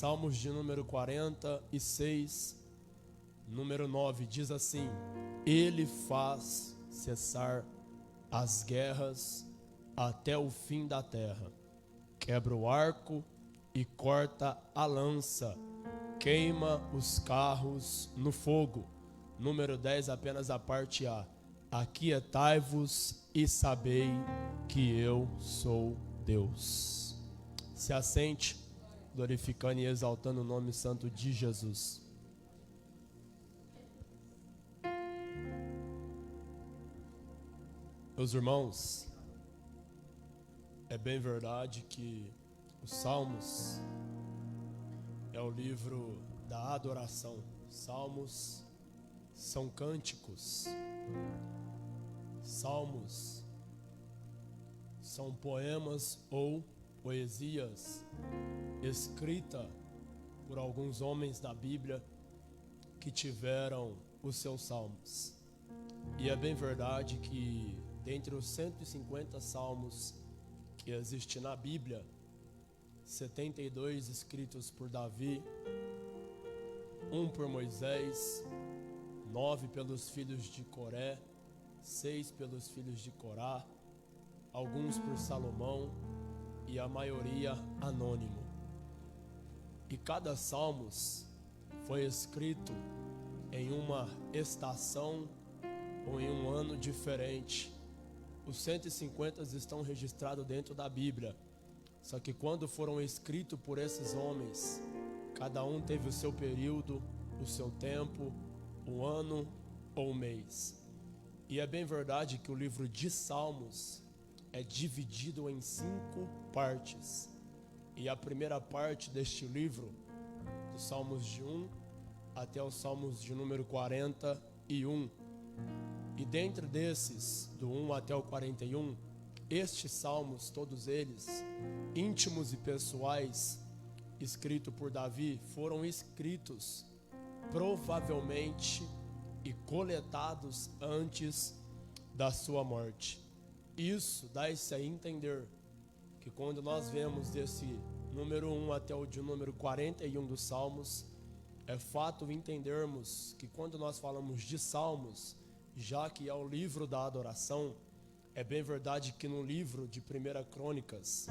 Salmos de número 46, número 9, diz assim: Ele faz cessar as guerras até o fim da terra, quebra o arco e corta a lança, queima os carros no fogo. Número 10, apenas a parte A: aquietai-vos e sabei que eu sou Deus. Se assente, glorificando e exaltando o nome santo de Jesus. Meus irmãos, é bem verdade que os Salmos é o livro da adoração. Salmos são cânticos. Salmos são poemas ou poesias escritas por alguns homens da Bíblia que tiveram os seus salmos. E é bem verdade que dentre os 150 salmos que existem na Bíblia, 72 escritos por Davi, 1 por Moisés, 9 pelos filhos de Coré, 6 pelos filhos de Corá, alguns por Salomão e a maioria anônimo. E cada salmos foi escrito em uma estação ou em um ano diferente. Os 150 estão registrados dentro da Bíblia. Só que quando foram escritos por esses homens, cada um teve o seu período, o seu tempo, o ano ou o mês. E é bem verdade que o livro de Salmos é dividido em 5 partes. E a primeira parte deste livro, dos Salmos de 1 até os Salmos de número 41. E dentro desses, do 1 até o 41, estes salmos, todos eles, íntimos e pessoais, escritos por Davi, foram escritos provavelmente e coletados antes da sua morte. Isso dá-se a entender que quando nós vemos desse número 1 até o de número 41 dos Salmos, é fato entendermos que quando nós falamos de Salmos, já que é o livro da adoração, é bem verdade que no livro de 1 Crônicas,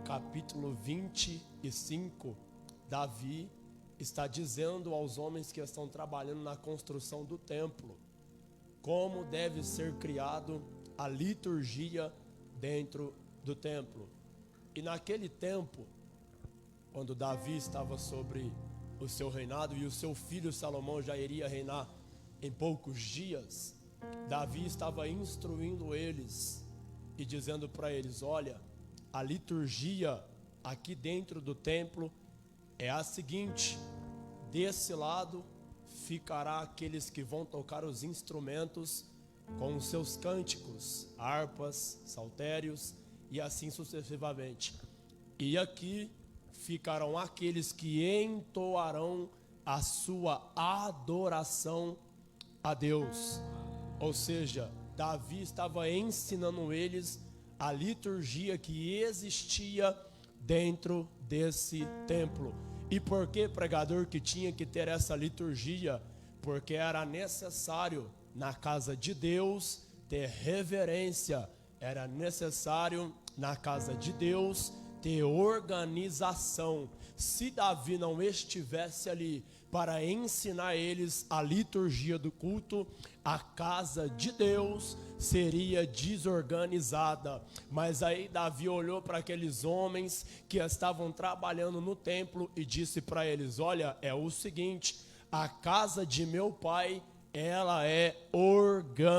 capítulo 25, Davi está dizendo aos homens que estão trabalhando na construção do templo como deve ser criado a liturgia dentro do templo. E naquele tempo, quando Davi estava sobre o seu reinado e o seu filho Salomão já iria reinar em poucos dias, Davi estava instruindo eles e dizendo para eles: olha, a liturgia aqui dentro do templo é a seguinte: desse lado ficará aqueles que vão tocar os instrumentos com os seus cânticos, harpas, saltérios e assim sucessivamente. E aqui ficarão aqueles que entoarão a sua adoração a Deus. Ou seja, Davi estava ensinando eles a liturgia que existia dentro desse templo. E por que, pregador, que tinha que ter essa liturgia? Porque era necessário na casa de Deus ter reverência, era necessário na casa de Deus ter organização. Se Davi não estivesse ali para ensinar eles a liturgia do culto, a casa de Deus seria desorganizada. Mas aí Davi olhou para aqueles homens que estavam trabalhando no templo e disse para eles: olha, é o seguinte, a casa de meu pai, ela é organizada.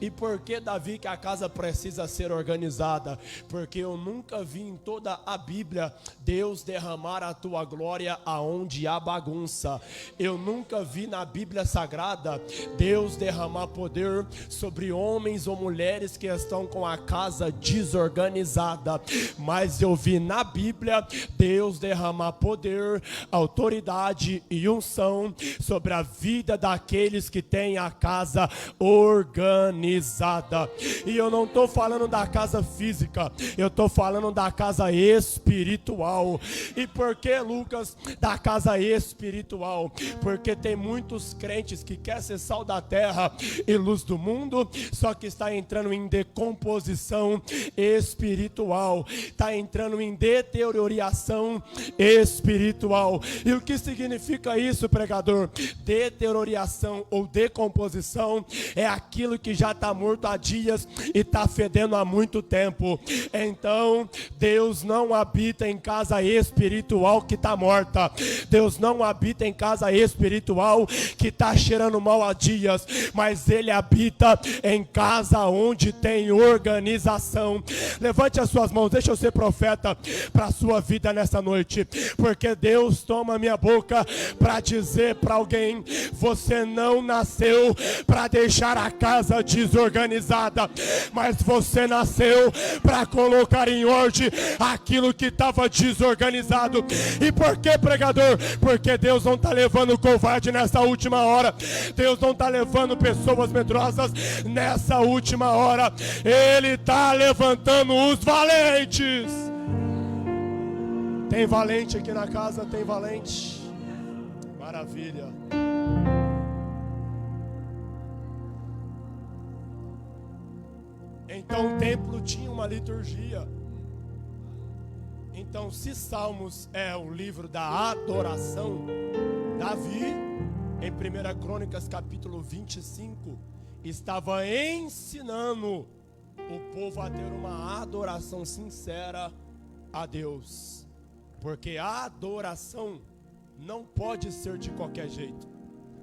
E por que, Davi, que a casa precisa ser organizada? Porque eu nunca vi em toda a Bíblia Deus derramar a tua glória aonde há bagunça. Eu nunca vi na Bíblia Sagrada Deus derramar poder sobre homens ou mulheres que estão com a casa desorganizada. Mas eu vi na Bíblia Deus derramar poder, autoridade e unção sobre a vida vida daqueles que têm a casa organizada. E eu não estou falando da casa física, eu estou falando da casa espiritual. E por que, Lucas, da casa espiritual? Porque tem muitos crentes que querem ser sal da terra e luz do mundo, só que está entrando em decomposição espiritual, está entrando em deterioração espiritual. E o que significa isso, pregador? Deterioração ou decomposição é aquilo que já está morto há dias e está fedendo há muito tempo. Então, Deus não habita em casa espiritual que está morta. Deus não habita em casa espiritual que está cheirando mal há dias, mas Ele habita em casa onde tem organização. Levante as suas mãos, deixa eu ser profeta para a sua vida nessa noite, porque Deus toma minha boca para dizer para alguém: você não nasceu para deixar a casa desorganizada, mas você nasceu para colocar em ordem aquilo que estava desorganizado. E por que, pregador? Porque Deus não está levando covarde nessa última hora. Deus não está levando pessoas medrosas nessa última hora. Ele está levantando os valentes. Tem valente aqui na casa? Tem valente? Maravilha. Então o templo tinha uma liturgia. Então, se Salmos é o livro da adoração, Davi, em 1 Crônicas capítulo 25, estava ensinando o povo a ter uma adoração sincera a Deus. Porque a adoração não pode ser de qualquer jeito.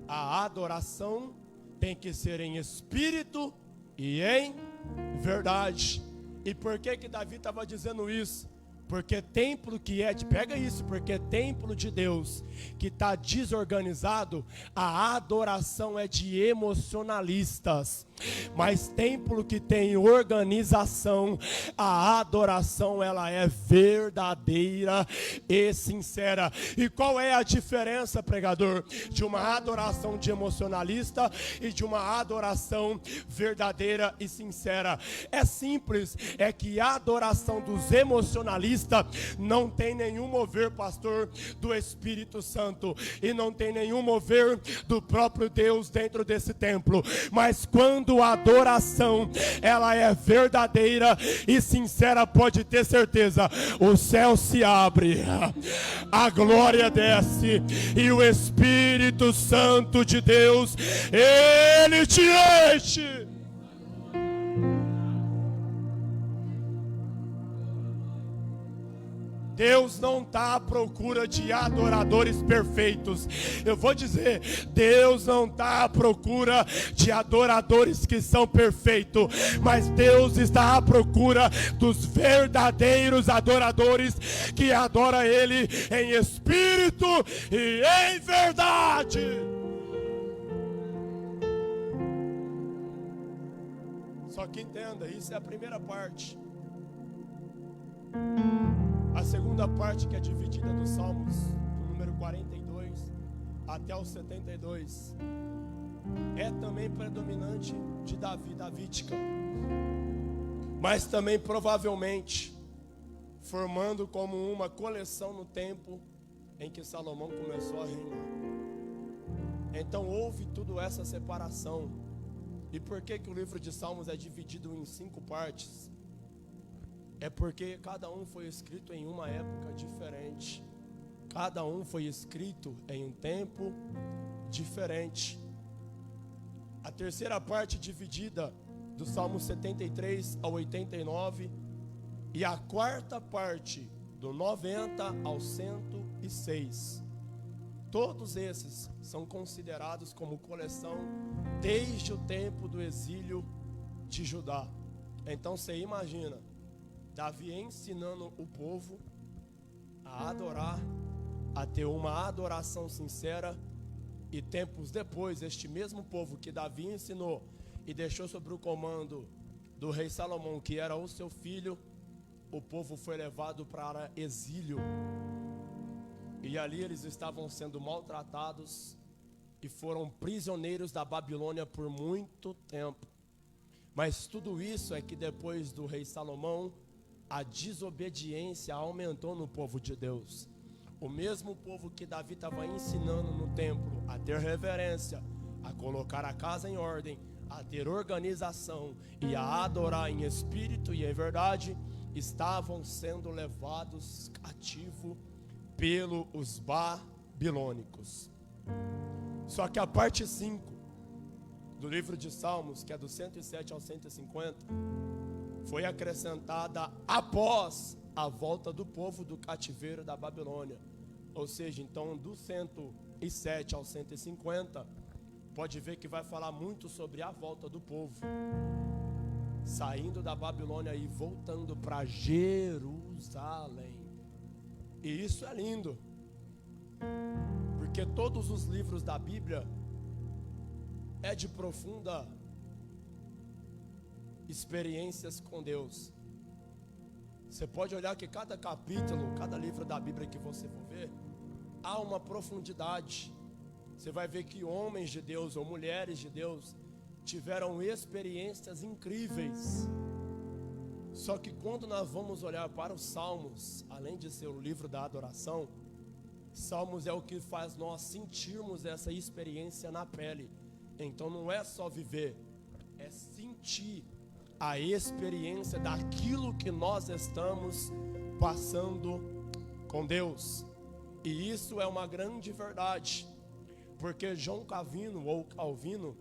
A adoração tem que ser em espírito e em verdade. E por que Davi estava dizendo isso? Porque templo que é de, pega isso, porque templo de Deus que está desorganizado, a adoração é de emocionalistas. Mas templo que tem organização, a adoração ela é verdadeira e sincera. E qual é a diferença, pregador, de uma adoração de emocionalista e de uma adoração verdadeira e sincera? É simples, é que a adoração dos emocionalistas não tem nenhum mover, pastor, do Espírito Santo, e não tem nenhum mover do próprio Deus dentro desse templo. Mas quando a adoração ela é verdadeira e sincera, pode ter certeza, o céu se abre, a glória desce e o Espírito Santo de Deus, ele te enche. Deus não está à procura de adoradores perfeitos. Eu vou dizer, Deus não está à procura de adoradores que são perfeitos, mas Deus está à procura dos verdadeiros adoradores que adoram Ele em espírito e em verdade. Só que entenda, isso é a primeira parte. A segunda parte, que é dividida dos Salmos, do número 42 até o 72, é também predominante de Davi, davídica, mas também provavelmente formando como uma coleção no tempo em que Salomão começou a reinar. Então houve toda essa separação. E por que o livro de Salmos é dividido em 5 partes? É porque cada um foi escrito em uma época diferente. Cada um foi escrito em um tempo diferente. A terceira parte dividida do Salmo 73 ao 89. E a quarta parte do 90 ao 106. Todos esses são considerados como coleção desde o tempo do exílio de Judá. Então você imagina Davi ensinando o povo a adorar, a ter uma adoração sincera, e tempos depois, este mesmo povo que Davi ensinou e deixou sob o comando do rei Salomão, que era o seu filho, o povo foi levado para exílio. E ali eles estavam sendo maltratados e foram prisioneiros da Babilônia por muito tempo. Mas tudo isso é que depois do rei Salomão, a desobediência aumentou no povo de Deus. O mesmo povo que Davi estava ensinando no templo a ter reverência, a colocar a casa em ordem, a ter organização e a adorar em espírito e em verdade, estavam sendo levados cativo pelos babilônicos. Só que a parte 5 do livro de Salmos, que é do 107 ao 150, foi acrescentada após a volta do povo do cativeiro da Babilônia. Ou seja, então do 107 ao 150, pode ver que vai falar muito sobre a volta do povo, saindo da Babilônia e voltando para Jerusalém. E isso é lindo, porque todos os livros da Bíblia é de profunda experiências com Deus. Você pode olhar que cada capítulo, cada livro da Bíblia que você for ver, há uma profundidade. Você vai ver que homens de Deus ou mulheres de Deus tiveram experiências incríveis. Só que quando nós vamos olhar para os Salmos, além de ser o livro da adoração, Salmos é o que faz nós sentirmos essa experiência na pele. Então não é só viver, é sentir a experiência daquilo que nós estamos passando com Deus. E isso é uma grande verdade, porque João Calvino ou Calvino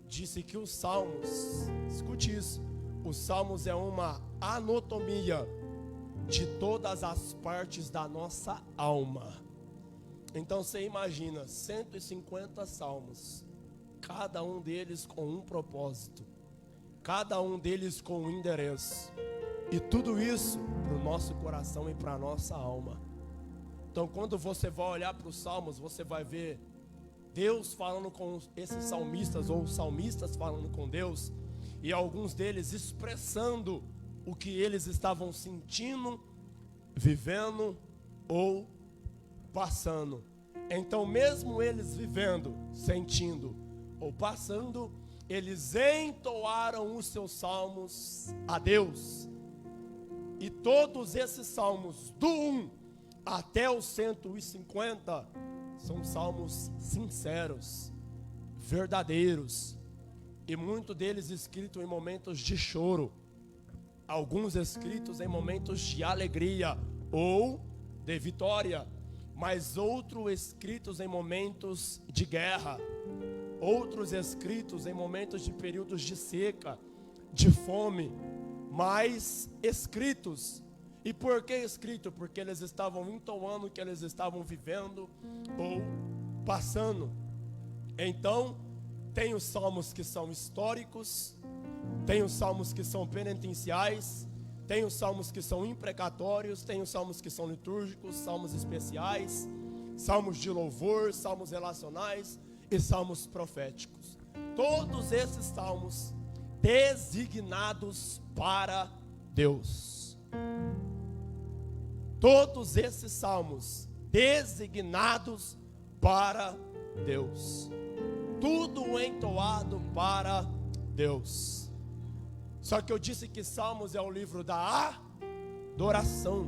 disse que os Salmos, escute isso, os Salmos é uma anatomia de todas as partes da nossa alma. Então você imagina 150 salmos, cada um deles com um propósito, cada um deles com um endereço, e tudo isso para o nosso coração e para a nossa alma. Então quando você vai olhar para os salmos, você vai ver Deus falando com esses salmistas, ou salmistas falando com Deus, e alguns deles expressando o que eles estavam sentindo, vivendo ou passando. Então mesmo eles vivendo, sentindo ou passando, eles entoaram os seus salmos a Deus. E todos esses salmos, do 1 até o 150, são salmos sinceros, verdadeiros, e muitos deles escritos em momentos de choro, alguns escritos em momentos de alegria ou de vitória, mas outros escritos em momentos de guerra, outros escritos em momentos de períodos de seca, de fome, mas escritos. E por que escrito? Porque eles estavam entoando o que eles estavam vivendo ou passando. Então, tem os salmos que são históricos, tem os salmos que são penitenciais, tem os salmos que são imprecatórios, tem os salmos que são litúrgicos, salmos especiais, salmos de louvor, salmos relacionais e salmos proféticos. Todos esses salmos designados para Deus. Todos esses salmos designados para Deus. Tudo entoado para Deus. Só que eu disse que Salmos é o livro da adoração.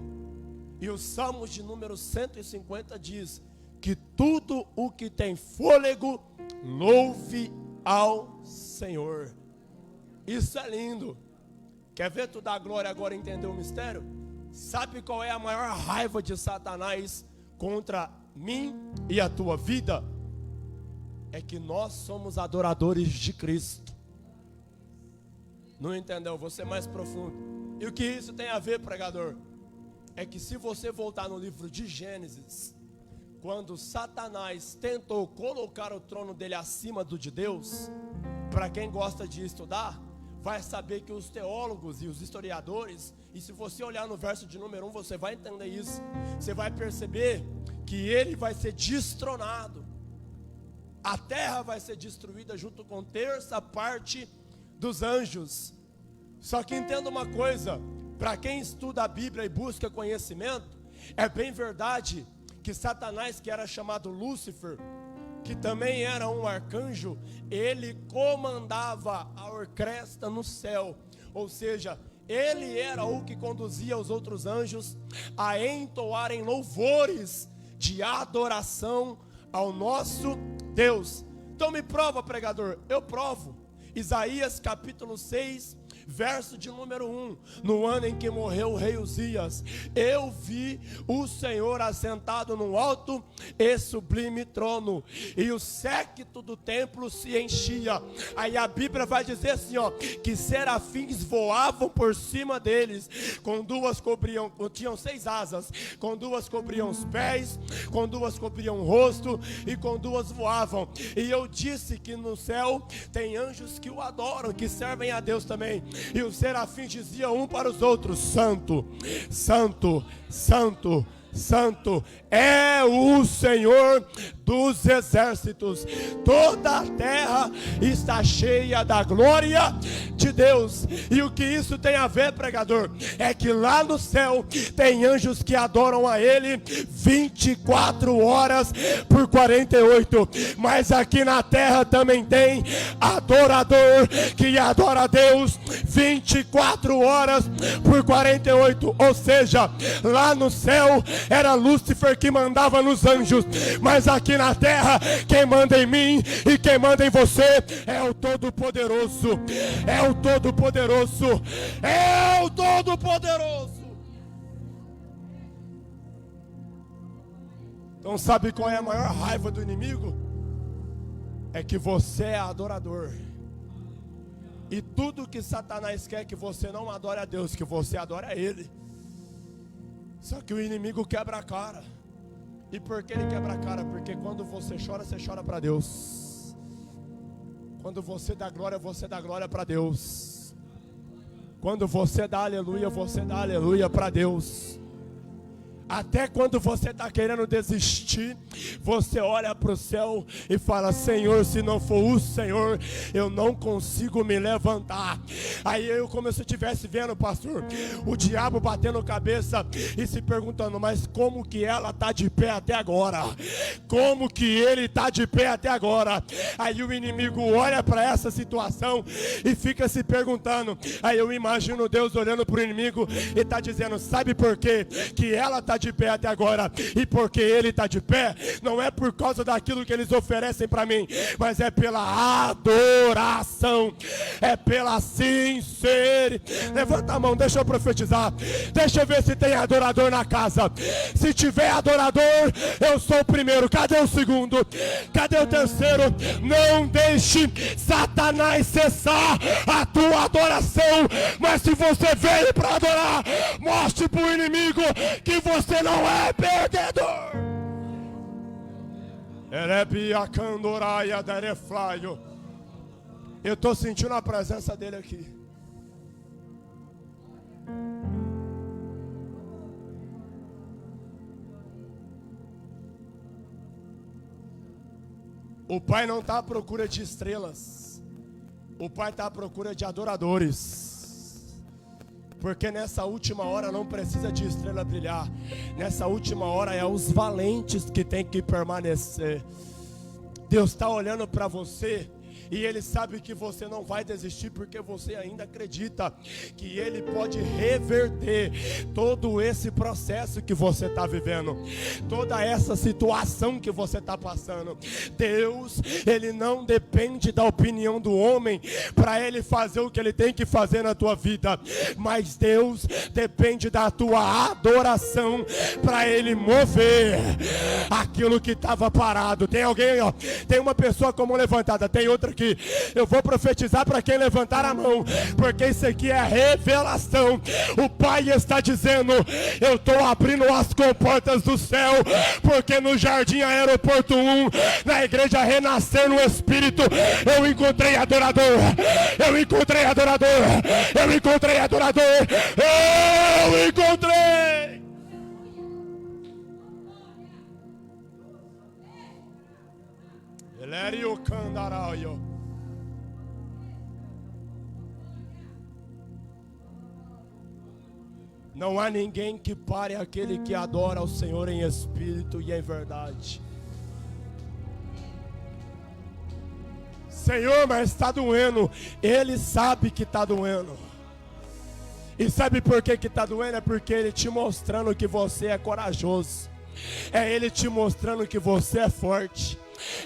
E o Salmos de número 150 diz que tudo o que tem fôlego, louve ao Senhor. Isso é lindo. Quer ver tu dar glória agora e entender o mistério? Sabe qual é a maior raiva de Satanás contra mim e a tua vida? É que nós somos adoradores de Cristo. Não entendeu? Vou ser mais profundo. E o que isso tem a ver, pregador? É que se você voltar no livro de Gênesis, quando Satanás tentou colocar o trono dele acima do de Deus, para quem gosta de estudar, vai saber que os teólogos e os historiadores, e se você olhar no verso de número 1, você vai entender isso. Você vai perceber que ele vai ser destronado. A terra vai ser destruída junto com terça parte dos anjos. Só que entenda uma coisa, para quem estuda a Bíblia e busca conhecimento, é bem verdade que Satanás, que era chamado Lúcifer, que também era um arcanjo, ele comandava a orquestra no céu, ou seja, ele era o que conduzia os outros anjos a entoarem louvores de adoração ao nosso Deus. Então me prova, pregador. Eu provo. Isaías capítulo 6, verso de número 1. No ano em que morreu o rei Uzias, eu vi o Senhor assentado num alto e sublime trono, e o séquito do templo se enchia. Aí a Bíblia vai dizer assim, ó, que serafins voavam por cima deles, com duas cobriam, tinham 6 asas, com duas cobriam os pés, com duas cobriam o rosto, e com duas voavam. E eu disse que no céu tem anjos que o adoram, que servem a Deus também. E os serafins diziam um para os outros: Santo, Santo, Santo, Santo é o Senhor dos exércitos. Toda a terra está cheia da glória de Deus. E o que isso tem a ver, pregador? É que lá no céu tem anjos que adoram a Ele 24 horas por 48. Mas aqui na terra também tem adorador que adora a Deus 24 horas por 48. Ou seja, lá no céu era Lúcifer que mandava nos anjos, mas aqui na terra quem manda em mim e quem manda em você é o Todo-Poderoso. É o Todo-Poderoso. É o Todo-Poderoso. Então sabe qual é a maior raiva do inimigo? É que você é adorador. E tudo que Satanás quer que você não adore a Deus, que você adore a Ele. Só que o inimigo quebra a cara. E por que ele quebra a cara? Porque quando você chora para Deus. Quando você dá glória para Deus. Quando você dá aleluia para Deus. Até quando você está querendo desistir, você olha para o céu e fala: Senhor, se não for o Senhor, eu não consigo me levantar. Aí eu, como se eu estivesse vendo, pastor, o diabo batendo cabeça e se perguntando: mas como que ela está de pé até agora? Como que ele está de pé até agora? Aí o inimigo olha para essa situação e fica se perguntando. Aí eu imagino Deus olhando para o inimigo e está dizendo: sabe por quê que ela está de pé até agora? E porque ele está de pé, não é por causa daquilo que eles oferecem para mim, mas é pela adoração, é pela sinceridade. Levanta a mão, deixa eu profetizar. Deixa eu ver se tem adorador na casa. Se tiver adorador, eu sou o primeiro. Cadê o segundo? Cadê o terceiro? Não deixe Satanás cessar a tua adoração. Mas se você veio para adorar, mostre para o inimigo que você não é perdedor. Eu estou sentindo a presença dele aqui. O Pai não está à procura de estrelas. O Pai está à procura de adoradores. Porque nessa última hora não precisa de estrela brilhar. Nessa última hora é os valentes que tem que permanecer. Deus está olhando para você e Ele sabe que você não vai desistir, porque você ainda acredita que Ele pode reverter todo esse processo que você está vivendo, toda essa situação que você está passando. Deus, Ele não depende da opinião do homem para Ele fazer o que Ele tem que fazer na tua vida, mas Deus depende da tua adoração para Ele mover aquilo que estava parado. Tem alguém, ó, tem uma pessoa com a mão levantada, tem outra aqui. Eu vou profetizar para quem levantar a mão, porque isso aqui é revelação. O Pai está dizendo: eu estou abrindo as comportas do céu, porque no Jardim Aeroporto 1, na igreja Renascer no Espírito, eu encontrei adorador. Eu encontrei adorador. Eu encontrei adorador. Eu encontrei. Elério Candaraio. Não há ninguém que pare aquele que adora ao Senhor em espírito e em verdade. Senhor, mas está doendo. Ele sabe que está doendo. E sabe por que está doendo? É porque Ele te mostrando que você é corajoso. É Ele te mostrando que você é forte.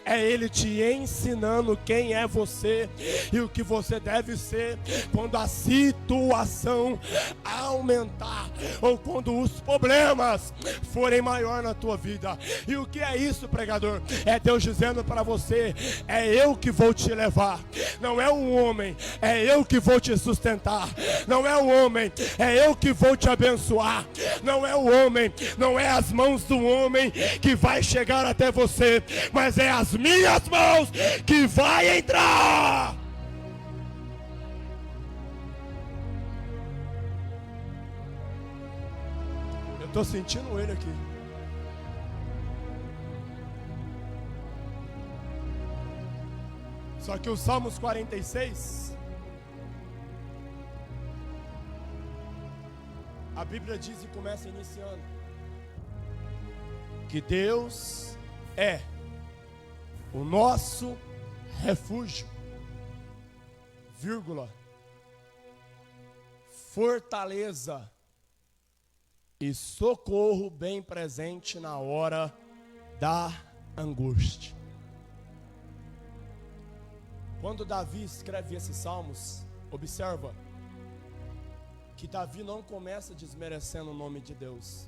É Ele te ensinando quem é você e o que você deve ser quando a situação aumentar ou quando os problemas forem maior na tua vida. E o que é isso, pregador? É Deus dizendo para você: é eu que vou te levar, não é um homem, é eu que vou te sustentar, não é o homem, é eu que vou te abençoar, não é o homem, não é as mãos do homem que vai chegar até você, mas é as minhas mãos que vai entrar. Eu estou sentindo Ele aqui. Só que o Salmos 46, a Bíblia diz e começa iniciando que Deus é o nosso refúgio, vírgula, fortaleza e socorro bem presente na hora da angústia. Quando Davi escreve esses salmos, observa que Davi não começa desmerecendo o nome de Deus.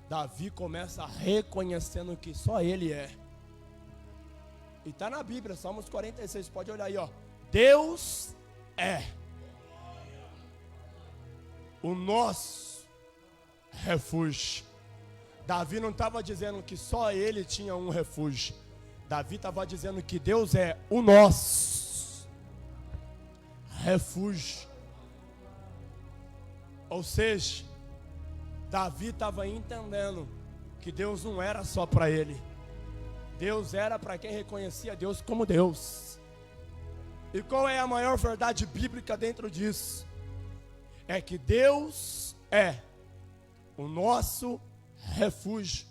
Davi começa reconhecendo que só Ele é. E está na Bíblia, Salmos 46, pode olhar aí, ó. Deus é o nosso refúgio. Davi não estava dizendo que só ele tinha um refúgio. Davi estava dizendo que Deus é o nosso refúgio. Ou seja, Davi estava entendendo que Deus não era só para ele. Deus era para quem reconhecia Deus como Deus. E qual é a maior verdade bíblica dentro disso? É que Deus é o nosso refúgio.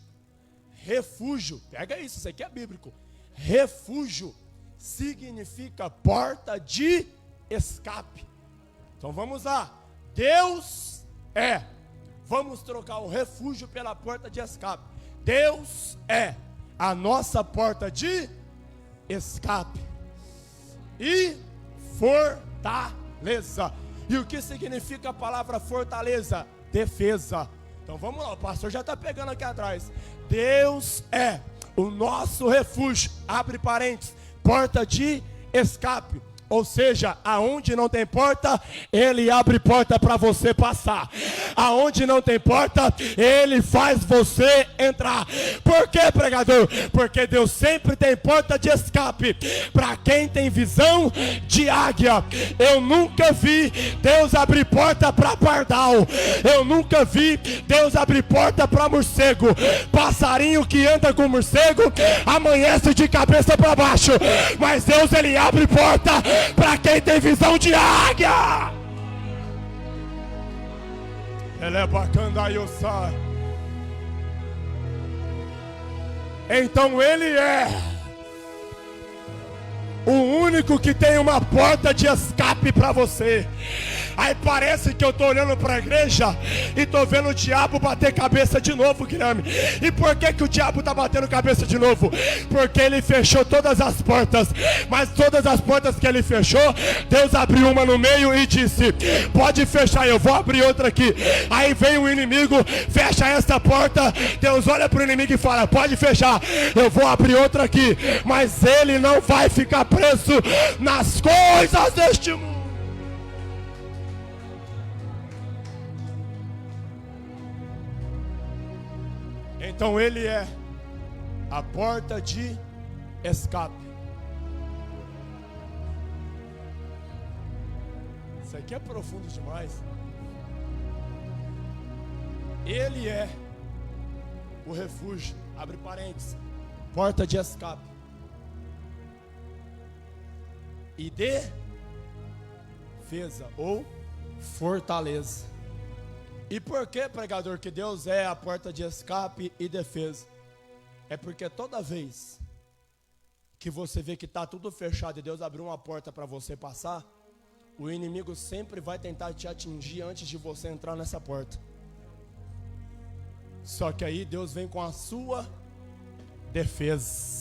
Refúgio, pega isso aqui é bíblico. Refúgio significa porta de escape. Então vamos lá. Deus é. Vamos trocar o refúgio pela porta de escape. Deus é a nossa porta de escape e fortaleza. E o que significa a palavra fortaleza? Defesa. Então vamos lá, o pastor já está pegando aqui atrás. Deus é o nosso refúgio, abre parênteses, porta de escape. Ou seja, aonde não tem porta, Ele abre porta para você passar. Aonde não tem porta, Ele faz você entrar. Por quê, pregador? Porque Deus sempre tem porta de escape para quem tem visão de águia. Eu nunca vi Deus abrir porta para pardal. Eu nunca vi Deus abrir porta para morcego. Passarinho que anda com morcego amanhece de cabeça para baixo. Mas Deus, Ele abre porta para quem tem visão de águia. Ele é bacana, eu sei. Então Ele é o único que tem uma porta de escape para você. Aí parece que eu estou olhando para a igreja e estou vendo o diabo bater cabeça de novo, Guilherme. E por que o diabo está batendo cabeça de novo? Porque ele fechou todas as portas. Mas todas as portas que ele fechou, Deus abriu uma no meio e disse: pode fechar, eu vou abrir outra aqui. Aí vem o inimigo, fecha essa porta. Deus olha para o inimigo e fala: pode fechar, eu vou abrir outra aqui. Mas ele não vai ficar preso nas coisas deste mundo. Então Ele é a porta de escape. Isso aqui é profundo demais. Ele é o refúgio, abre parênteses, porta de escape. E defesa ou fortaleza. E por que, pregador, que Deus é a porta de escape e defesa? É porque toda vez que você vê que está tudo fechado e Deus abriu uma porta para você passar, o inimigo sempre vai tentar te atingir antes de você entrar nessa porta. Só que aí Deus vem com a sua defesa.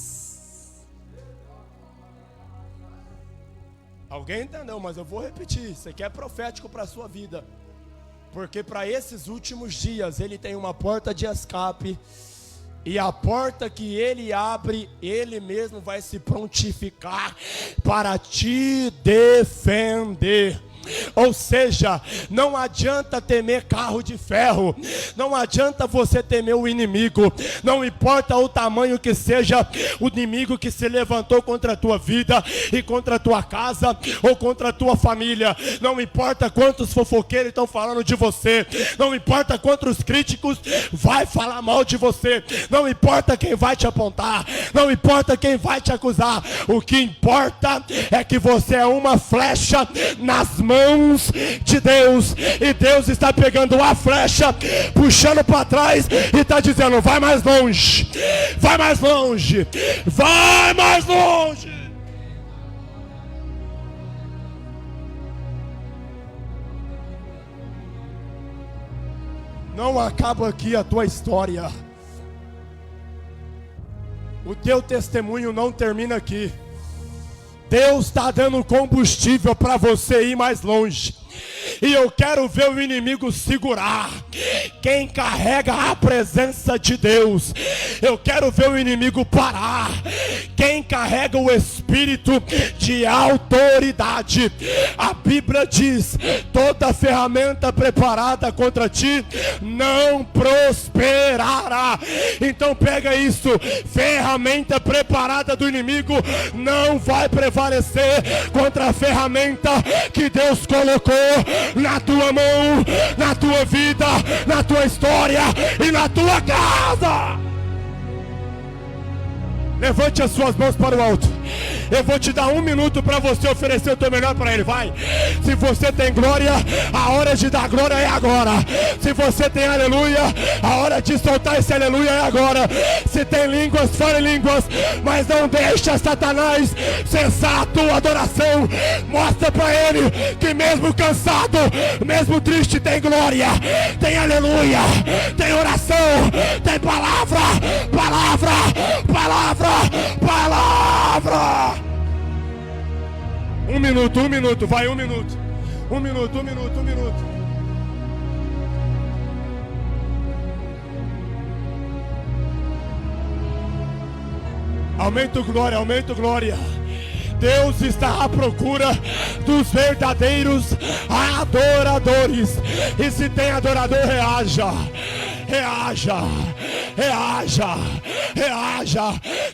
Alguém entendeu, mas eu vou repetir. Isso aqui é profético para a sua vida. Porque para esses últimos dias Ele tem uma porta de escape. E a porta que Ele abre, Ele mesmo vai se prontificar para te defender. Ou seja, não adianta temer carro de ferro, não adianta você temer o inimigo, não importa o tamanho que seja o inimigo que se levantou contra a tua vida e contra a tua casa ou contra a tua família, não importa quantos fofoqueiros estão falando de você, não importa quantos críticos vai falar mal de você, não importa quem vai te apontar, não importa quem vai te acusar, o que importa é que você é uma flecha nas mãos de Deus, e Deus está pegando a flecha, puxando para trás e está dizendo: vai mais longe, vai mais longe, vai mais longe. Não acaba aqui a tua história, o teu testemunho não termina aqui. Deus está dando combustível para você ir mais longe. E eu quero ver o inimigo segurar quem carrega a presença de Deus. Eu quero ver o inimigo parar quem carrega o espírito de autoridade. A Bíblia diz: toda ferramenta preparada contra ti não prosperará. Então pega isso: ferramenta preparada do inimigo não vai prevalecer contra a ferramenta que Deus colocou na tua mão, na tua vida, na tua história e na tua casa. Levante as suas mãos para o alto. Eu vou te dar 1 minuto para você oferecer o teu melhor para Ele. Vai. Se você tem glória, a hora de dar glória é agora. Se você tem aleluia, a hora de soltar esse aleluia é agora. Se tem línguas, fale línguas, mas não deixa Satanás cessar a tua adoração. Mostra para ele que mesmo cansado, mesmo triste, tem glória, tem aleluia, tem oração, tem palavra, palavra, palavra, palavra. 1 minuto, 1 minuto, vai, 1 minuto. 1 minuto, 1 minuto, 1 minuto. Aumenta o glória, aumenta o glória. Deus está à procura dos verdadeiros adoradores. E se tem adorador, reaja. Reaja, reaja, reaja.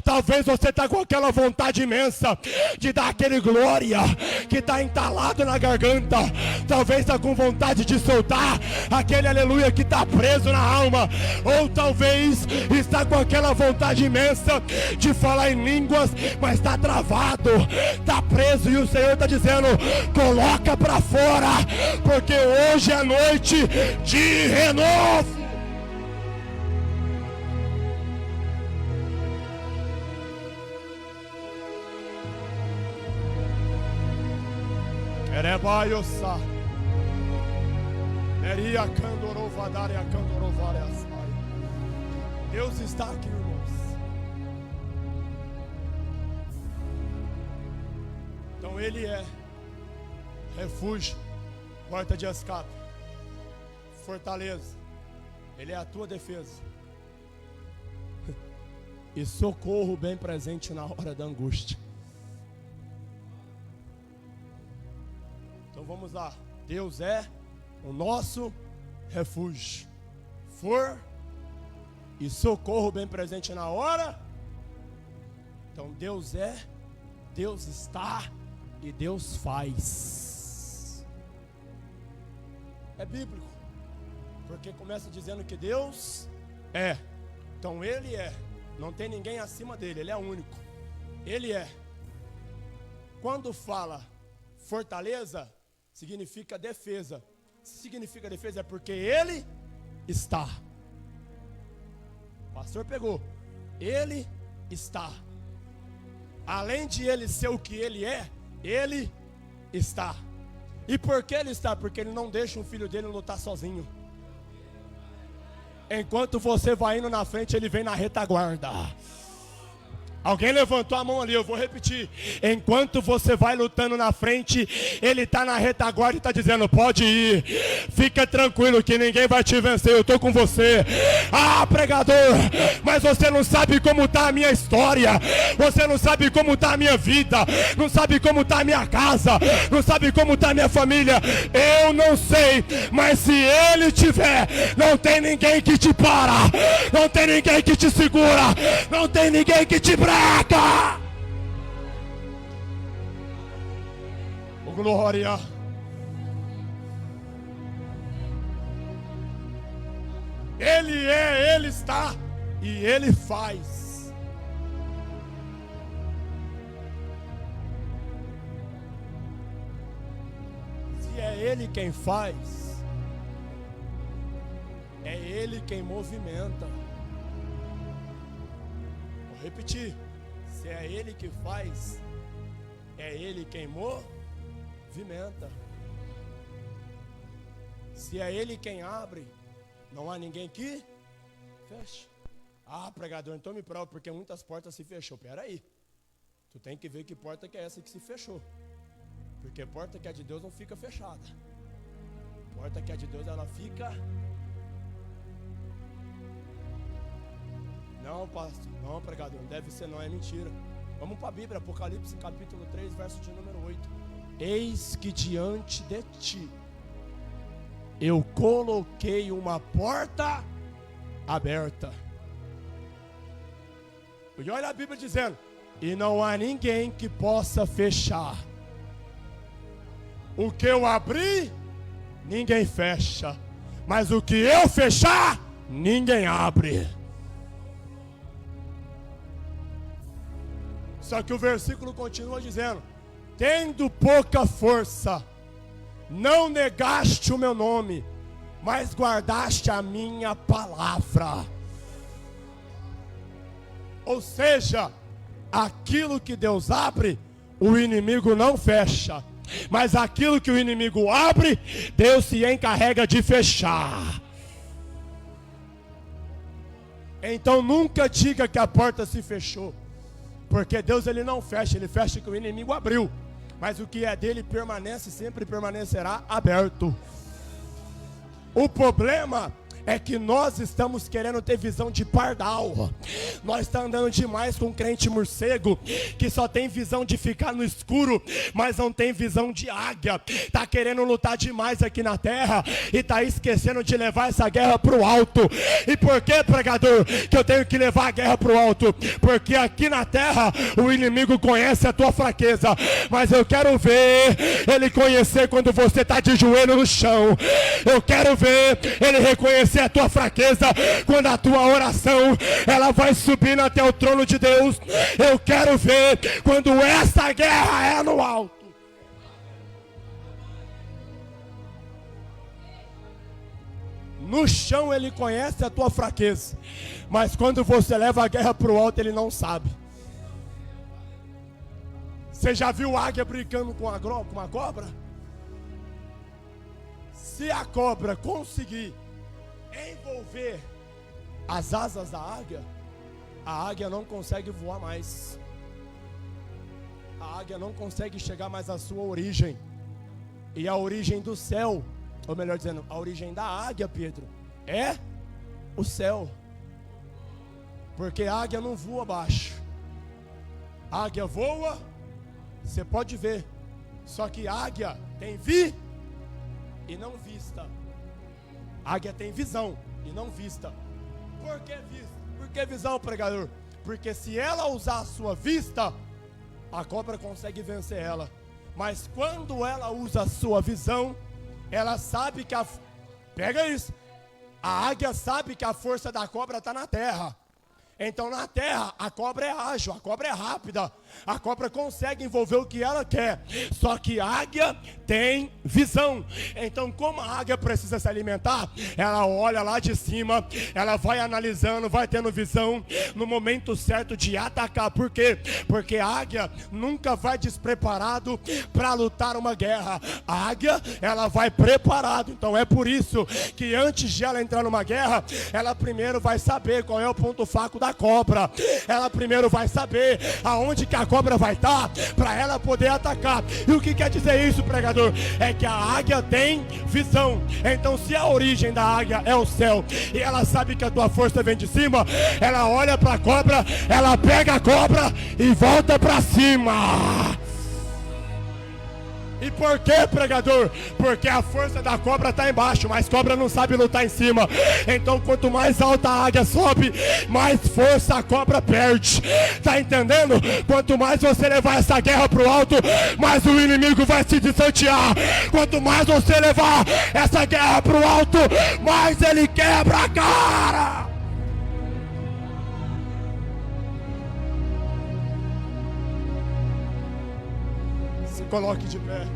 Talvez você está com aquela vontade imensa de dar aquele glória que está entalado na garganta. Talvez está com vontade de soltar aquele aleluia que está preso na alma. Ou talvez está com aquela vontade imensa de falar em línguas, mas está travado, está preso, e o Senhor está dizendo: coloca para fora, porque hoje é noite de renovo. Erebaiosa, Neria Candorovadaria Candorovarias. Deus está aqui, irmãos. Então Ele é refúgio, porta de escape, fortaleza. Ele é a tua defesa e socorro bem presente na hora da angústia. Então vamos lá. Deus é o nosso refúgio, e socorro bem presente na hora. Então Deus é, Deus está e Deus faz. É bíblico, porque começa dizendo que Deus é. Então Ele é, não tem ninguém acima dele, Ele é único. Ele é. Quando fala fortaleza, significa defesa. Significa defesa é porque Ele está. O pastor pegou. Ele está. além de ele ser o que ele é, ele está. E por que ele está? Porque ele não deixa um filho dele lutar sozinho. Enquanto você vai indo na frente, ele vem na retaguarda. Alguém levantou a mão ali, eu vou repetir. Enquanto você vai lutando na frente, ele está na retaguarda e está dizendo: pode ir, fica tranquilo que ninguém vai te vencer, eu estou com você. Ah, pregador, mas você não sabe como está a minha história, você não sabe como está a minha vida, não sabe como está a minha casa, não sabe como está a minha família. Eu não sei, mas se ele tiver, não tem ninguém que te para, não tem ninguém que te segura, não tem ninguém que te breca. Oh, glória. Ele é, ele está e ele faz. Se é ele quem faz, é ele quem movimenta. Vou repetir. Se é ele que faz, é ele quem movimenta. Se é ele quem abre, não há ninguém que feche. Ah, pregador, então me prova, porque muitas portas se fechou. Pera aí, tu tem que ver que porta que é essa que se fechou. Porque porta que é de Deus não fica fechada. Porta que é de Deus, ela fica... Não, pastor, não, pregador, não deve ser, não, é mentira. Vamos para a Bíblia, Apocalipse capítulo 3, verso de número 8. Eis que diante de ti eu coloquei uma porta aberta. E olha a Bíblia dizendo: e não há ninguém que possa fechar. O que eu abri, ninguém fecha. Mas o que eu fechar, ninguém abre. Só que o versículo continua dizendo: tendo pouca força, não negaste o meu nome, mas guardaste a minha palavra. Ou seja, aquilo que Deus abre, o inimigo não fecha. Mas aquilo que o inimigo abre, Deus se encarrega de fechar. Então nunca diga que a porta se fechou. Porque Deus ele não fecha, ele fecha que o inimigo abriu. Mas o que é dele permanece, sempre permanecerá aberto. O problema é que nós estamos querendo ter visão de pardal. Nós estamos andando demais com crente morcego, que só tem visão de ficar no escuro, mas não tem visão de águia. Está querendo lutar demais aqui na terra e está esquecendo de levar essa guerra para o alto. E por que, pregador, que eu tenho que levar a guerra para o alto? Porque aqui na terra o inimigo conhece a tua fraqueza, mas eu quero ver ele conhecer quando você está de joelho no chão. Eu quero ver ele reconhecer a tua fraqueza quando a tua oração ela vai subindo até o trono de Deus. Eu quero ver quando essa guerra é no alto. No chão ele conhece a tua fraqueza, mas quando você leva a guerra para o alto ele não sabe. Você já viu águia brincando com uma cobra? Se a cobra conseguir envolver as asas da águia, a águia não consegue voar mais. A águia não consegue chegar mais à sua origem. E a origem do céu, ou melhor dizendo, a origem da águia, Pedro, é o céu. Porque a águia não voa baixo. A águia voa, você pode ver. Só que a águia tem e não vista. A águia tem visão e não vista. Por que vista? Por que visão, pregador? Porque se ela usar a sua vista, a cobra consegue vencer ela. Mas quando ela usa a sua visão, ela sabe que pega isso. A águia sabe que a força da cobra está na terra. Então na terra a cobra é ágil, a cobra é rápida. A cobra consegue envolver o que ela quer. Só que a águia tem visão. Então, como a águia precisa se alimentar, ela olha lá de cima, ela vai analisando, vai tendo visão no momento certo de atacar. Por quê? Porque a águia nunca vai despreparado para lutar uma guerra. A águia, ela vai preparado. Então é por isso que antes de ela entrar numa guerra, ela primeiro vai saber qual é o ponto fraco da cobra. Ela primeiro vai saber aonde que a cobra vai estar para ela poder atacar. E o que quer dizer isso, pregador? É que a águia tem visão. Então, se a origem da águia é o céu e ela sabe que a tua força vem de cima, ela olha para a cobra, ela pega a cobra e volta para cima. E por que, pregador? Porque a força da cobra está embaixo, mas cobra não sabe lutar em cima. Então, quanto mais alta a águia sobe, mais força a cobra perde. Tá entendendo? Quanto mais você levar essa guerra pro alto, mais o inimigo vai se desantear. Quanto mais você levar essa guerra pro alto, mais ele quebra a cara. Se coloque de pé.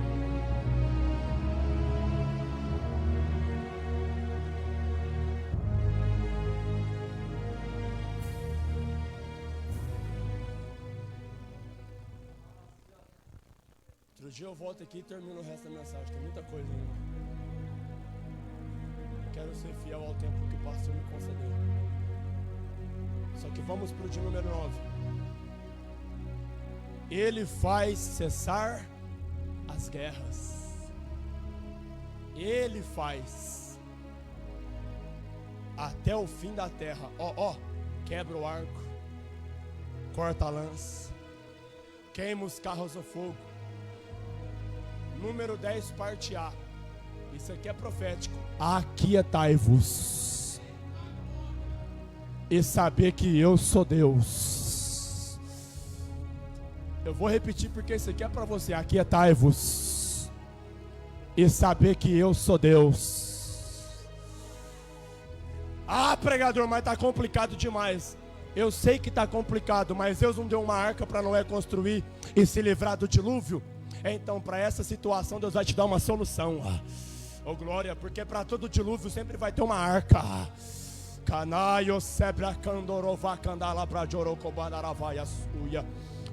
Outro dia eu volto aqui e termino o resto da mensagem. Tem muita coisa ainda. Quero ser fiel ao tempo que o pastor me concedeu. Só que vamos para o de número 9. Ele faz cessar as guerras. Ele faz até o fim da terra. Quebra o arco, corta a lança, queima os carros no fogo. Número 10, parte A. Isso aqui é profético. Aquietai-vos e saber que eu sou Deus. Eu vou repetir porque isso aqui é para você. Aquietai-vos e saber que eu sou Deus. Ah, pregador, mas está complicado demais. Eu sei que está complicado, mas Deus não deu uma arca para Noé construir e se livrar do dilúvio? Então, para essa situação, Deus vai te dar uma solução. Oh, glória, porque para todo dilúvio sempre vai ter uma arca.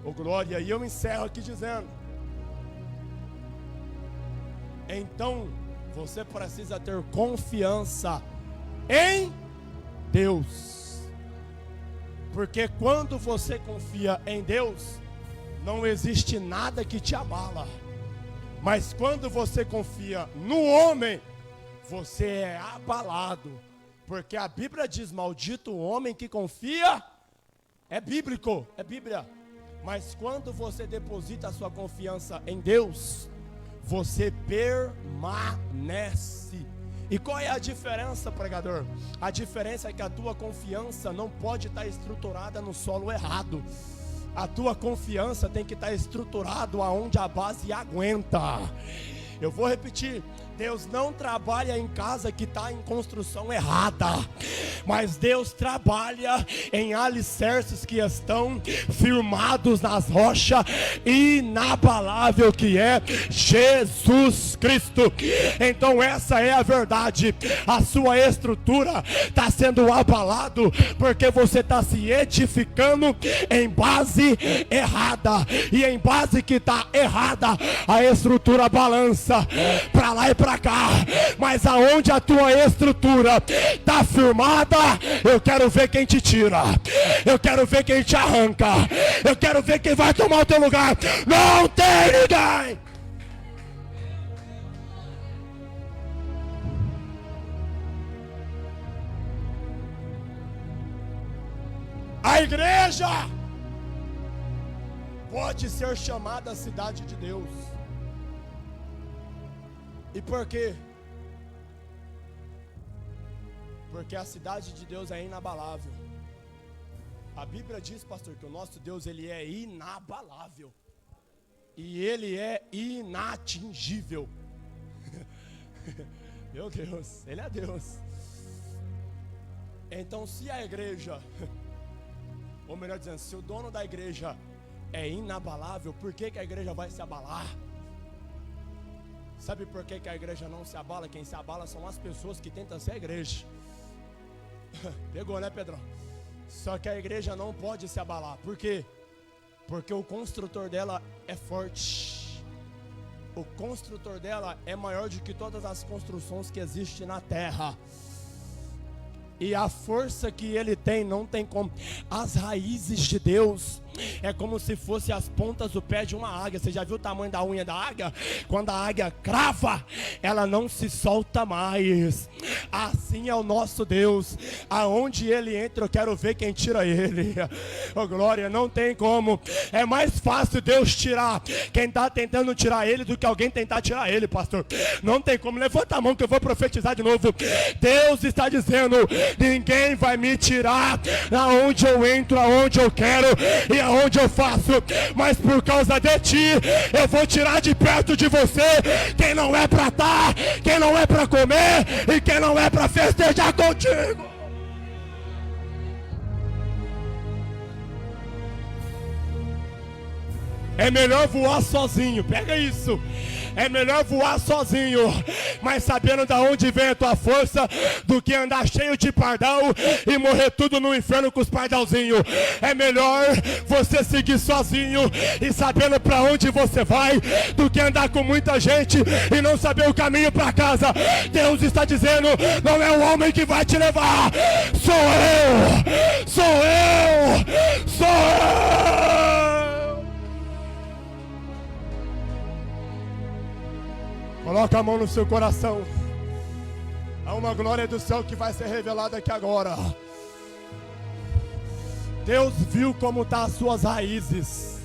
Oh, glória, e eu encerro aqui dizendo: então, você precisa ter confiança em Deus. Porque quando você confia em Deus, não existe nada que te abala. Mas quando você confia no homem, você é abalado. Porque a Bíblia diz: maldito o homem que confia. É bíblico, é Bíblia. Mas quando você deposita a sua confiança em Deus, você permanece. E qual é a diferença, pregador? A diferença é que a tua confiança não pode estar estruturada no solo errado. A tua confiança tem que estar estruturado aonde a base aguenta. Eu vou repetir: Deus não trabalha em casa que está em construção errada, mas Deus trabalha em alicerces que estão firmados nas rochas inabalável que é Jesus Cristo. Então essa é a verdade. A sua estrutura está sendo abalado porque você está se edificando em base errada, e em base que está errada, a estrutura balança para lá e para cá. Mas aonde a tua estrutura está firmada, eu quero ver quem te tira, eu quero ver quem te arranca, eu quero ver quem vai tomar o teu lugar. Não tem ninguém. A igreja pode ser chamada a cidade de Deus. E por quê? Porque a cidade de Deus é inabalável. A Bíblia diz, pastor, que o nosso Deus, ele é inabalável. E ele é inatingível. Meu Deus, ele é Deus. Então, se a igreja, ou melhor dizendo, se o dono da igreja é inabalável, por que a igreja vai se abalar? Sabe por que a igreja não se abala? Quem se abala são as pessoas que tentam ser a igreja. Pegou, né, Pedrão? Só que a igreja não pode se abalar. Por quê? Porque o construtor dela é forte. O construtor dela é maior do que todas as construções que existem na terra. E a força que ele tem não tem como. As raízes de Deus é como se fosse as pontas do pé de uma águia. Você já viu o tamanho da unha da águia? Quando a águia crava, ela não se solta mais. Assim é o nosso Deus. Aonde ele entra, eu quero ver quem tira ele. Oh, glória, não tem como. É mais fácil Deus tirar quem está tentando tirar ele do que alguém tentar tirar ele, pastor. Não tem como. Levanta a mão que eu vou profetizar de novo. Deus está dizendo: ninguém vai me tirar aonde eu entro, aonde eu quero e aonde eu faço, mas por causa de ti eu vou tirar de perto de você quem não é para estar, quem não é para comer e quem não é para festejar contigo. É melhor voar sozinho, pega isso. É melhor voar sozinho, mas sabendo de onde vem a tua força, do que andar cheio de pardal e morrer tudo no inferno com os pardalzinhos. É melhor você seguir sozinho e sabendo para onde você vai, do que andar com muita gente e não saber o caminho para casa. Deus está dizendo: não é o homem que vai te levar, sou eu, sou eu, sou eu. Coloca a mão no seu coração. Há uma glória do céu que vai ser revelada aqui agora. Deus viu como estão as suas raízes.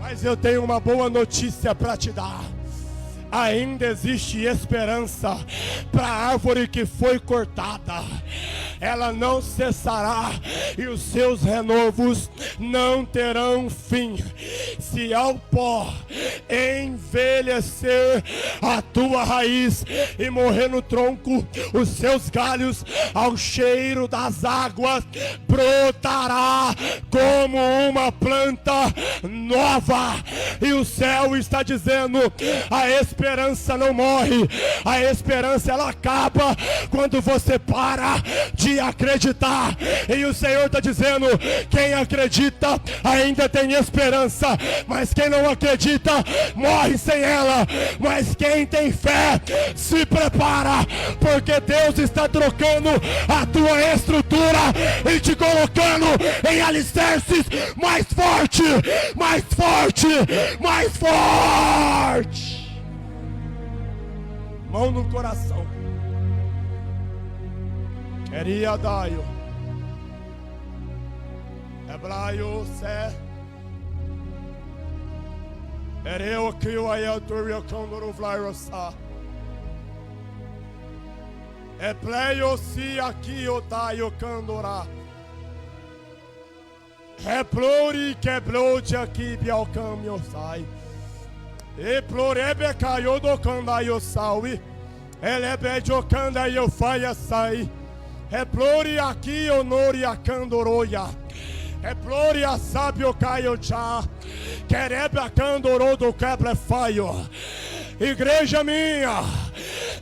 Mas eu tenho uma boa notícia para te dar. Ainda existe esperança para a árvore que foi cortada. Ela não cessará e os seus renovos não terão fim. Se ao pó envelhecer a tua raiz e morrer no tronco os seus galhos, ao cheiro das águas brotará como uma planta nova. E o céu está dizendo: a esperança não morre, a esperança ela acaba quando você para de acreditar. E o Senhor está dizendo: quem acredita ainda tem esperança, mas quem não acredita morre sem ela. Mas quem tem fé se prepara, porque Deus está trocando a tua estrutura e te colocando em alicerces mais forte, mais forte, mais forte. Mão no coração. Queria daio. Hebraio sé. Ereu que o ayatur eu candoro vlairosa. É pleio se aqui o taio candora. É plori que blote aqui bialcamio sai. E plorebe caiu do candaio saui. Ele é bejocanda e eu faia sai. É plori aqui onori a candoroia. É plori a sábio caio já. Querebe a candoro do quebra faio. Igreja minha,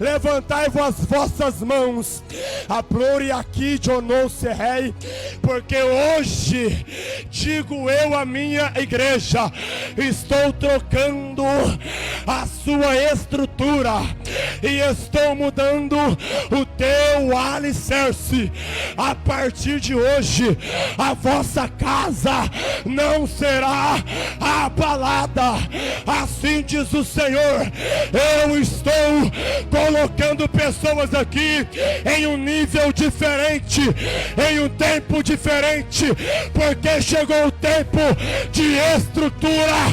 levantai as vossas mãos, a plori aqui de onou-se rei, porque hoje, digo eu a minha igreja, estou trocando a sua estrutura e estou mudando o teu alicerce. A partir de hoje, a vossa casa não será abalada, assim diz o Senhor. Eu estou colocando pessoas aqui em um nível diferente, em um tempo diferente, porque chegou o tempo de estrutura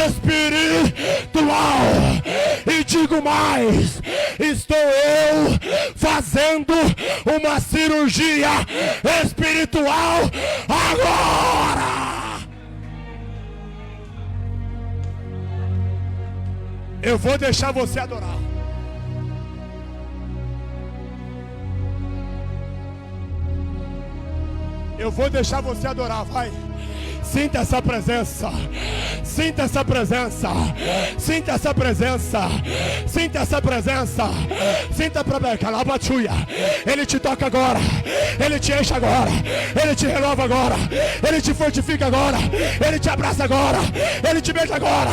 espiritual. E digo mais, estou eu fazendo uma cirurgia espiritual agora. Eu vou deixar você adorar. Eu vou deixar você adorar, vai. Sinta essa presença. Sinta essa presença. Sinta essa presença. Sinta essa presença. Sinta para Calabachuia. Ele te toca agora. Ele te enche agora. Ele te renova agora. Ele te fortifica agora. Ele te abraça agora. Ele te beija agora.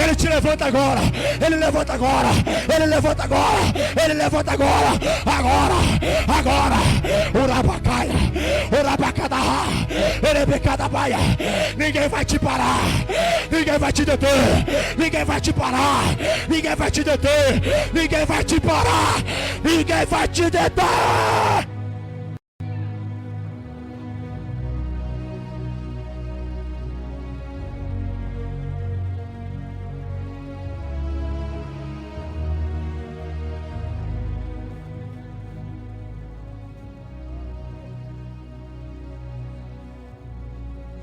Ele te levanta agora. Ele levanta agora. Ele levanta agora. Ele levanta agora. Agora. Urabacaia. Urabacadaha. Erebecadabaia. Ninguém vai te parar. Ninguém vai te deter. Ninguém vai te parar. Ninguém vai te deter. Ninguém vai te parar. Ninguém vai te deter.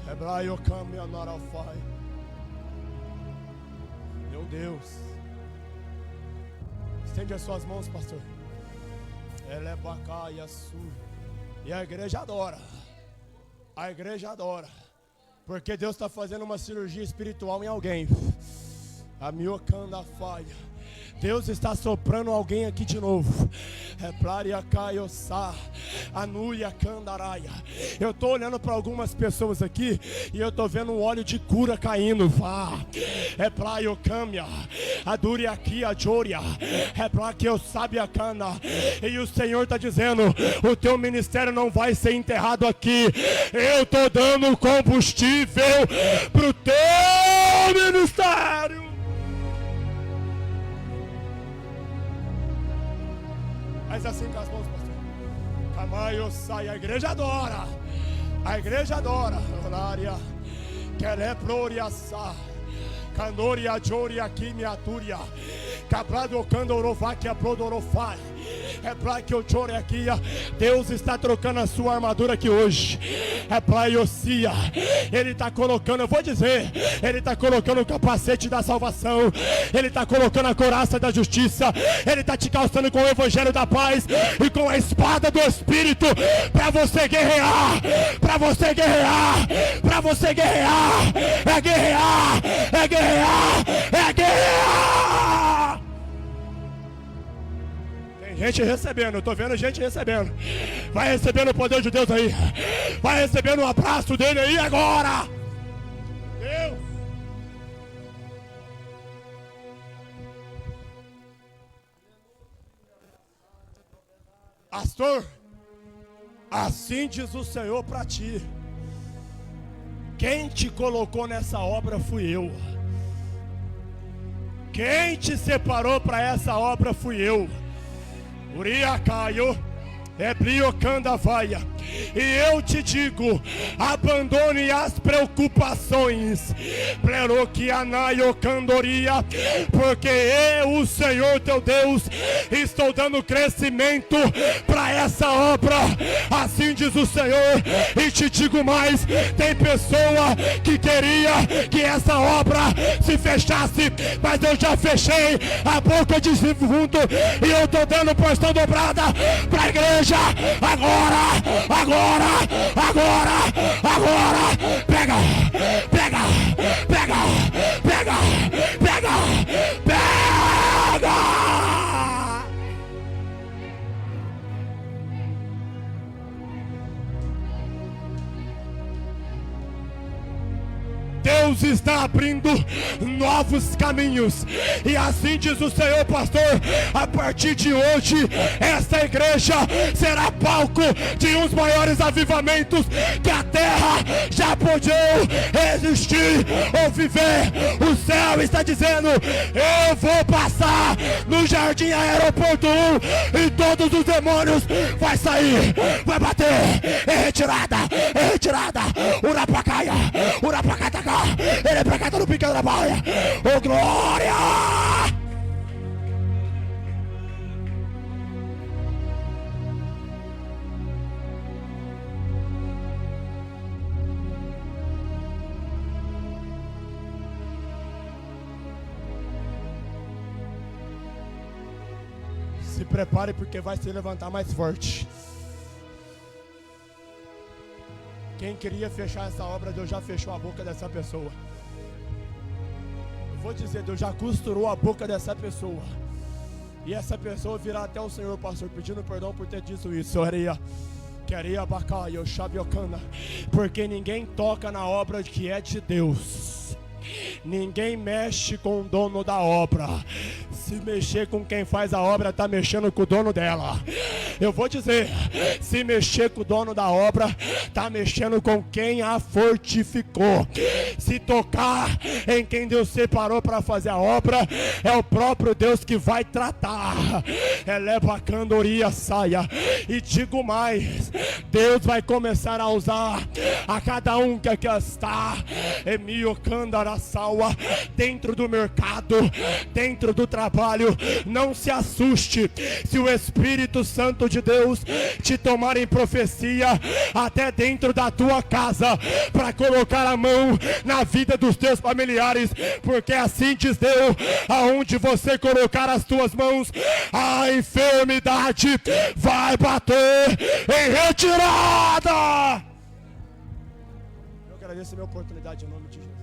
Hebraio caminha narafai. Meu Deus. Estende as suas mãos, pastor. Ela é bacá e a sua. E a igreja adora. A igreja adora. Porque Deus está fazendo uma cirurgia espiritual em alguém. A miocanda falha. Deus está soprando alguém aqui de novo. Eu estou olhando para algumas pessoas aqui e eu estou vendo um óleo de cura caindo. É pra eu câmbia. A dure aqui a joria. É pra que eu sabe a cana. E o Senhor está dizendo: o teu ministério não vai ser enterrado aqui. Eu estou dando combustível pro teu ministério. Faz assim com as mãos, pastor. Camaio sai, a igreja adora. A igreja adora. Olária. Quereproria sa. Candoria joria quimiaturia. Cabrado candorovaquia prodorofai. É para que eu chore aqui. Deus está trocando a sua armadura aqui hoje. É para Iosia. Ele está colocando, eu vou dizer, Ele está colocando o capacete da salvação. Ele está colocando a couraça da justiça. Ele está te calçando com o evangelho da paz e com a espada do Espírito, para você guerrear. Para você guerrear. Para você guerrear. É guerrear. É guerrear. É guerrear. Gente recebendo, eu estou vendo gente recebendo. Vai recebendo o poder de Deus aí. Vai recebendo um abraço dele aí agora. Deus. Pastor, assim diz o Senhor para ti. Quem te colocou nessa obra fui eu. Quem te separou para essa obra fui eu. Uria Caio, Ebriocanda vaia. E eu te digo: abandone as preocupações, porque eu, o Senhor teu Deus, estou dando crescimento para essa obra. Assim diz o Senhor. E te digo mais: tem pessoa que queria que essa obra se fechasse, mas eu já fechei a boca de defunto e eu estou dando porção dobrada para a igreja. Agora, pega. Deus está abrindo novos caminhos. E assim diz o Senhor, pastor: a partir de hoje, esta igreja será palco de uns maiores avivamentos que a terra já pôde existir ou viver. O céu está dizendo: eu vou passar no Jardim Aeroporto 1 e todos os demônios vai sair, vai bater. É retirada. Urapacaia. Ele é pra cá, tá no pica da baia. Oh, glória! Se prepare, porque vai se levantar mais forte. Quem queria fechar essa obra, Deus já fechou a boca dessa pessoa. Eu vou dizer, Deus já costurou a boca dessa pessoa. E essa pessoa virá até o Senhor, pastor, pedindo perdão por ter dito isso. Porque ninguém toca na obra que é de Deus. Ninguém mexe com o dono da obra. Se mexer com quem faz a obra, está mexendo com o dono dela. Eu vou dizer, se mexer com o dono da obra, está mexendo com quem a fortificou. Se tocar em quem Deus separou para fazer a obra, é o próprio Deus que vai tratar. Eleva a candoria, saia. E digo mais, Deus vai começar a usar a cada um que aqui está, dentro do mercado, dentro do trabalho. Não se assuste se o Espírito Santo de Deus te tomar em profecia até dentro da tua casa, para colocar a mão na vida dos teus familiares, porque assim diz Deus: aonde você colocar as tuas mãos, a enfermidade vai bater em retirada. Eu agradeço a minha oportunidade em nome de Jesus.